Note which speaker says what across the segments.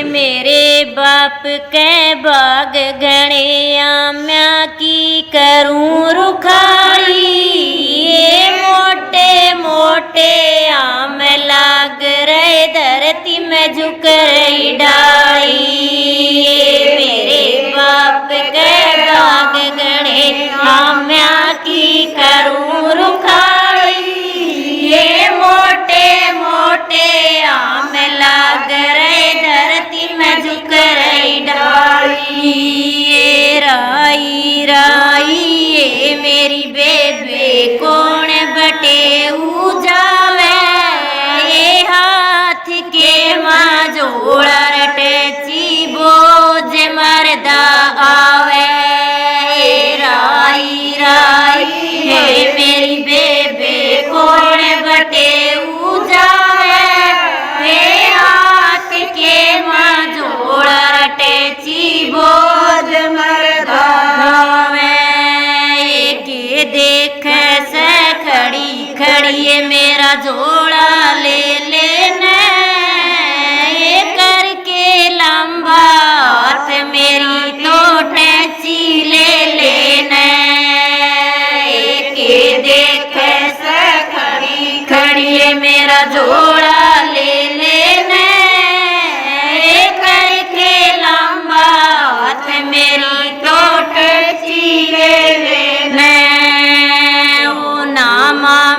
Speaker 1: मेरे बाप के बाग घने आम्या की करूं रुखारी। ये मोटे मोटे आम लाग रहे धरती में झुक रही डाली। ये मेरे बाप के बाग घने आम्या की करूं रुखारी। ये मोटे मोटे आम लाग रहे धरती में झुक रही डाली। ये राई राई ये मेरी बेबे कौन बटे जावे। ये हाथ के माँ जोड़ा रटेची बोझ मरदा आवे। ये राई राई ये मेरी बेबे कौन बटे जावे। ये हाथ के माँ जोड़ा रटेची बोझ मरदा आवे। के देख से खड़ी खड़ी ये मेरा जोड़ा ले लेना। ये करके लंबा हाथ मेरी तो टैची ले लेना। के देख से खड़ी खड़ी ये मेरा जोड़ा ले लेना। ये करके लंबा हाथ मेरी तो टैची ले लेना।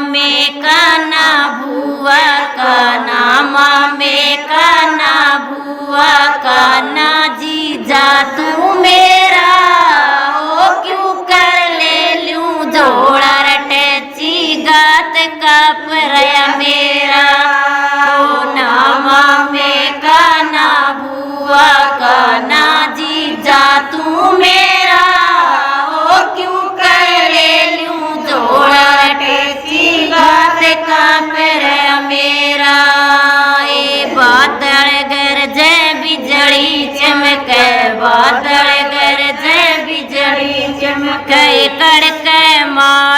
Speaker 1: में काना भुआ काना माँ में काना भुआ काना जीजा तू मेरा। ओ क्यों कर ले लूं जोड़ा रटेची गात का परया मेरा। ओ नामा में काना भुआ काना जीजा तू मेरा। ओ क्यों कर ले लूं जोड़ा रटेची गात का परया मेरा। ए बादल गरजे बिजली चमके बादल गरजे बिजली चमके कड़के माँ